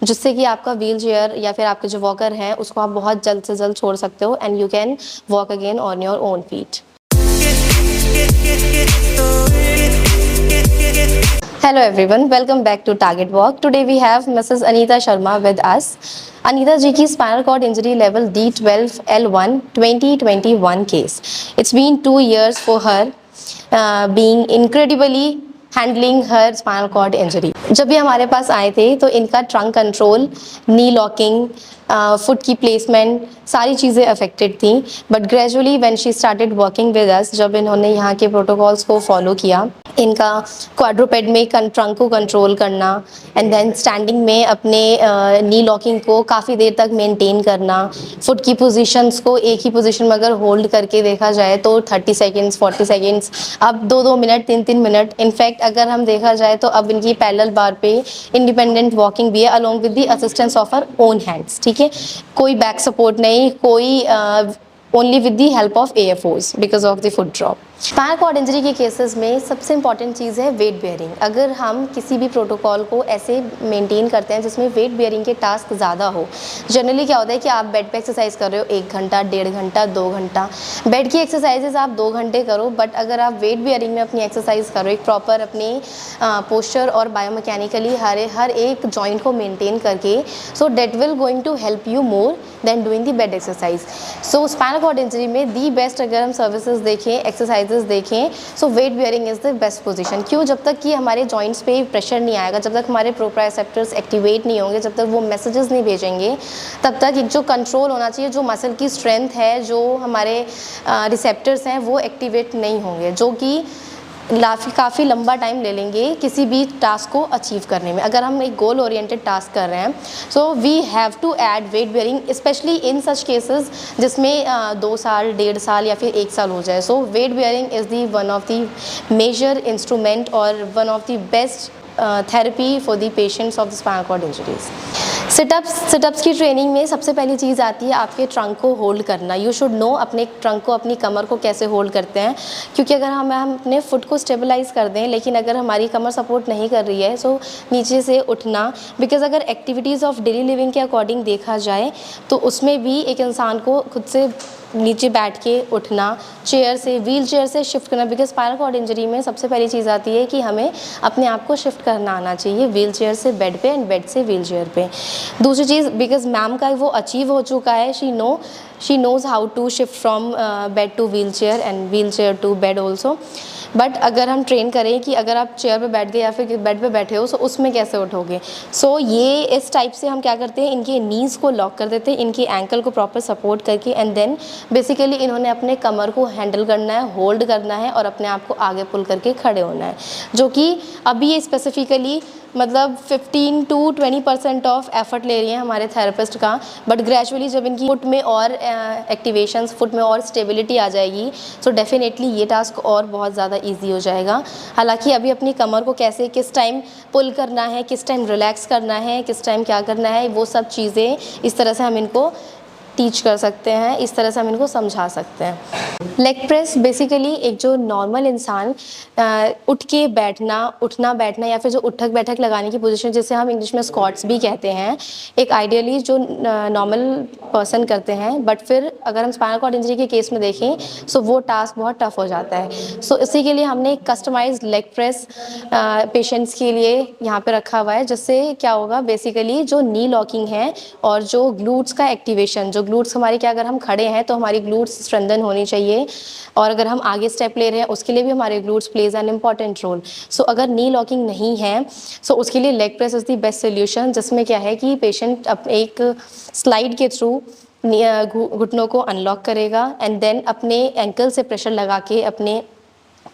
जिससे कि आपका व्हील चेयर या फिर आपके जो वॉकर हैं उसको आप बहुत जल्द से जल्द छोड़ सकते हो and you can walk again on your own feet. Hello everyone, welcome back to Target Walk. Today we have Mrs. Anita Sharma with us. Anita ji की spinal cord injury level D12L1 2021 case. It's been 2 years for her being incredibly handling her spinal cord injury. जब भी हमारे पास आए थे तो इनका trunk control, knee locking, foot की प्लेसमेंट, सारी चीज़ें अफेक्टेड थी। But gradually when she started working with us, जब इन्होंने यहाँ के प्रोटोकॉल्स को फॉलो किया, इनका क्वाड्रूपेड में ट्रंक को कंट्रोल करना एंड देन स्टैंडिंग में अपने नी लॉकिंग को काफ़ी देर तक मेंटेन करना, फुट की पोजीशंस को एक ही पोजीशन में अगर होल्ड करके देखा जाए तो 30 सेकेंड्स 40 सेकेंड्स, अब 2-2 मिनट 3-3 मिनट। इनफैक्ट अगर हम देखा जाए तो अब इनकी पैरेलल बार पे इंडिपेंडेंट वॉकिंग भी है along with the assistance of our own hands. ठीक है, कोई बैक सपोर्ट नहीं, कोई only with the help of AFOs because of the foot drop. Spinal cord injury के केसेस में सबसे इंपॉर्टेंट चीज़ है वेट बेयरिंग। अगर हम किसी भी प्रोटोकॉल को ऐसे मेंटेन करते हैं जिसमें वेट बेयरिंग के टास्क ज़्यादा हो, जनरली क्या होता है कि आप बेड पे एक्सरसाइज कर रहे हो 1 घंटा, 1.5 घंटा, 2 घंटा, बेड की एक्सरसाइजेज आप 2 घंटे करो, बट अगर आप वेट बेयरिंग में अपनी एक्सरसाइज करो, एक प्रॉपर अपनी पोस्चर और बायोमैकेनिकली हर एक जॉइंट को मेनटेन करके, so that will going to help you more than doing the bed exercise. So spinal cord injury में दी बेस्ट अगर हम सर्विसेज देखें, एक्सरसाइजेज देखें, so weight bearing is the best position. क्यों? जब तक कि हमारे जॉइंट्स पे प्रेशर नहीं आएगा, जब तक हमारे प्रोप्रायोसेप्टर्स एक्टिवेट नहीं होंगे, जब तक वो मैसेजेस नहीं भेजेंगे, तब तक एक जो कंट्रोल होना चाहिए, जो मसल की स्ट्रेंथ है, जो हमारे रिसेप्टर्स हैं, वो एक्टिवेट नहीं होंगे, जो कि काफ़ी लंबा टाइम ले लेंगे किसी भी टास्क को अचीव करने में। अगर हम एक गोल ओरिएंटेड टास्क कर रहे हैं, so we have to add weight bearing, specially in such cases जिसमें 2 साल, 1.5 साल या फिर 1 साल हो जाए। So weight bearing is the one of the major instrument और one of the best therapy for the patients of the spinal cord injuries. Situps की ट्रेनिंग में सबसे पहली चीज़ आती है आपके ट्रंक को होल्ड करना। यू शुड नो अपने ट्रंक को, अपनी कमर को कैसे होल्ड करते हैं, क्योंकि अगर हम अपने फुट को स्टेबलाइज कर दें लेकिन अगर हमारी कमर सपोर्ट नहीं कर रही है, सो नीचे से उठना, बिकॉज अगर एक्टिविटीज़ ऑफ डेली लिविंग के अकॉर्डिंग देखा जाए तो उसमें भी एक इंसान को खुद से नीचे बैठ के उठना, चेयर से, व्हील चेयर से शिफ्ट करना, बिकॉज स्पाइनल कॉर्ड इंजरी में सबसे पहली चीज़ आती है कि हमें अपने आप को शिफ्ट करना आना चाहिए, व्हील चेयर से बेड पे एंड बेड से व्हील चेयर पे। दूसरी चीज़, बिकॉज मैम का वो अचीव हो चुका है, she knows how to shift from bed to wheelchair and wheelchair to bed also. But अगर हम ट्रेन करें कि अगर आप चेयर पे बैठ गए या फिर बेड पे बैठे हो, सो उसमें कैसे उठोगे, सो ये इस टाइप से हम क्या करते हैं, इनके नीज़ को लॉक कर देते हैं, इनकी एंकल को प्रॉपर सपोर्ट करके, एंड देन बेसिकली इन्होंने अपने कमर को हैंडल करना है, होल्ड करना है और अपने आप को आगे पुल करके खड़े होना है, जो कि अभी ये स्पेसिफिकली मतलब 15 to 20% ऑफ एफर्ट ले रही हैं हमारे थेरेपिस्ट का। बट ग्रेजुअली जब इनकी फुट में और एक्टिवेशंस, फुट में और स्टेबिलिटी आ जाएगी, सो डेफिनेटली ये टास्क और बहुत ज़्यादा इजी हो जाएगा। हालांकि अभी अपनी कमर को कैसे, किस टाइम पुल करना है, किस टाइम रिलैक्स करना है, किस टाइम क्या करना है, वो सब चीज़ें इस तरह से हम इनको टीच कर सकते हैं, इस तरह से हम इनको समझा सकते हैं। लेग प्रेस बेसिकली एक जो नॉर्मल इंसान उठ के बैठना, उठना बैठना या फिर जो उठक बैठक लगाने की पोजीशन, जिसे हम इंग्लिश में स्क्वाट्स भी कहते हैं, एक आइडियली जो नॉर्मल पर्सन करते हैं, बट फिर अगर हम स्पाइनल कॉर्ड इंजरी के केस में देखें, सो वो टास्क बहुत टफ हो जाता है। सो इसी के लिए हमने एक कस्टमाइज्ड लेग प्रेस पेशेंट्स के लिए यहाँ पे रखा हुआ है, जिससे क्या होगा, बेसिकली जो नी लॉकिंग है और जो ग्लूट्स का एक्टिवेशन, जो ग्लूट्स हमारी, क्या अगर हम खड़े हैं तो हमारी ग्लूट्स स्ट्रेंथन होनी चाहिए, और अगर हम आगे स्टेप ले रहे हैं उसके लिए भी हमारे glutes plays an important role. So अगर नी लॉकिंग नहीं है, सो उसके लिए leg press is the best solution, जिसमें क्या है कि पेशेंट एक स्लाइड के थ्रू घुटनों को अनलॉक करेगा एंड देन अपने एंकल से प्रेशर लगा के, अपने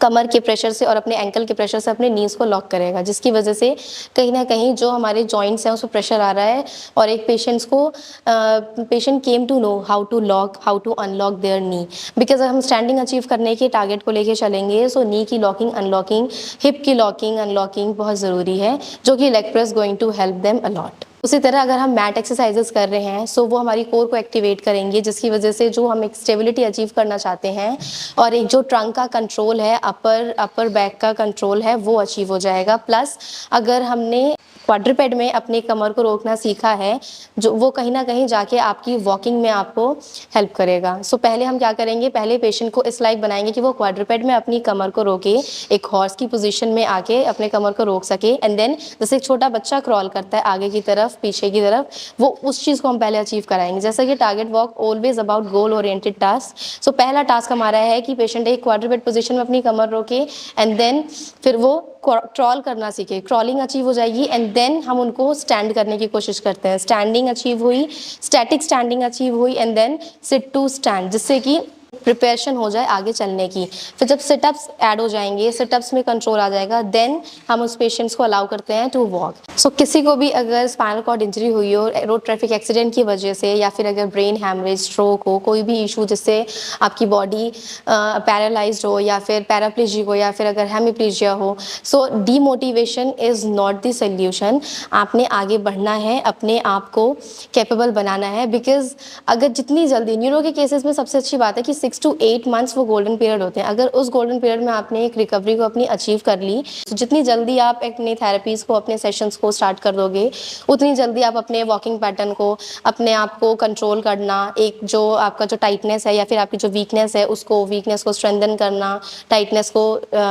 कमर के प्रेशर से और अपने एंकल के प्रेशर से अपने नीज़ को लॉक करेगा, जिसकी वजह से कहीं ना कहीं जो हमारे जॉइंट्स हैं उस पर प्रेशर आ रहा है, और एक patient came to know how to lock, how to unlock their knee, because हम स्टैंडिंग अचीव करने के टारगेट को लेके चलेंगे, सो नी की लॉकिंग, अनलॉकिंग, हिप की लॉकिंग, अनलॉकिंग बहुत ज़रूरी है, जो कि leg press going to help them a lot. उसी तरह अगर हम मैट एक्सरसाइजेस कर रहे हैं सो वो हमारी कोर को एक्टिवेट करेंगे, जिसकी वजह से जो हम एक स्टेबिलिटी अचीव करना चाहते हैं और एक जो ट्रंक का कंट्रोल है, अपर बैक का कंट्रोल है, वो अचीव हो जाएगा। प्लस अगर हमने क्वाड्रूपेड में अपने कमर को रोकना सीखा है, जो वो कहीं ना कहीं जाके आपकी वॉकिंग में आपको हेल्प करेगा। सो पहले हम क्या करेंगे, पहले पेशेंट को इस लाइक बनाएंगे कि वो क्वाड्रूपेड में अपनी कमर को रोके, एक हॉर्स की पोजीशन में आके अपने कमर को रोक सके। एंड देन जैसे एक छोटा बच्चा क्रॉल करता है आगे की तरफ, पीछे की तरफ, वो उस चीज़ को हम पहले अचीव कराएंगे। जैसा कि target walk always about goal oriented task. So पहला टास्क हमारा है कि पेशेंट एक क्वाड्रूपेड पोजीशन में अपनी कमर रोके एंड देन फिर वो क्रॉल करना सीखे, क्रॉलिंग अचीव हो जाएगी एंड देन हम उनको स्टैंड करने की कोशिश करते हैं। स्टैंडिंग अचीव हुई, स्टैटिक स्टैंडिंग अचीव हुई and then sit to stand, जिससे कि प्रिपरेशन हो जाए आगे चलने की। फिर जब सिटअप्स ऐड हो जाएंगे, सिटअप्स में कंट्रोल आ जाएगा, देन हम उस पेशेंट्स को अलाउ करते हैं टू वॉक। सो किसी को भी अगर स्पाइनल कॉर्ड इंजरी हुई हो रोड ट्रैफिक एक्सीडेंट की वजह से, या फिर अगर ब्रेन हैमरेज, स्ट्रोक हो, कोई भी इशू जिससे आपकी बॉडी पैरालाइज्ड हो या फिर पैराप्लेजिक हो या फिर अगर हेमिप्लीजिया हो, so demotivation is not the solution. आपने आगे बढ़ना है, अपने आप को कैपेबल बनाना है। बिकॉज अगर जितनी जल्दी, न्यूरो के केसेस में सबसे अच्छी बात है कि 6 to 8 मंथ्स वो गोल्डन पीरियड होते हैं। अगर उस गोल्डन पीरियड में आपने एक रिकवरी को अपनी अचीव कर ली, तो जितनी जल्दी आप अपनी थेरेपीज़ को, अपने सेशंस को स्टार्ट कर दोगे, उतनी जल्दी आप अपने वॉकिंग पैटर्न को, अपने आप को कंट्रोल करना, एक जो आपका जो टाइटनेस है या फिर आपकी जो वीकनेस है, उसको वीकनेस को स्ट्रेंथन करना, टाइटनेस को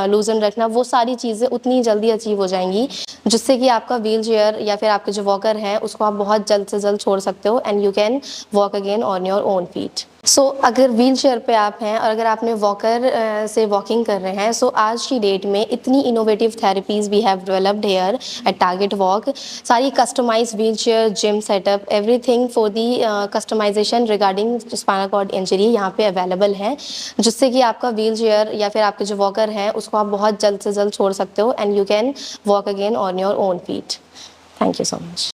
लूजन रखना, वो सारी चीज़ें उतनी जल्दी अचीव हो जाएंगी, जिससे कि आपका व्हील चेयर या फिर आपके जो वॉकर है उसको आप बहुत जल्द से जल्द छोड़ सकते हो and you can walk again on your own feet. So अगर व्हील चेयर पे आप हैं और अगर आपने वॉकर से वॉकिंग कर रहे हैं, सो आज की डेट में इतनी innovative therapies we have developed here at target walk. सारी customize wheel chair, gym setup, everything for the customization regarding spinal cord injury यहाँ पे अवेलेबल है, जिससे कि आपका व्हील चेयर या फिर आपके जो वॉकर है उसको आप बहुत जल्द से जल्द छोड़ सकते हो and you can walk again on your own feet. Thank you so much.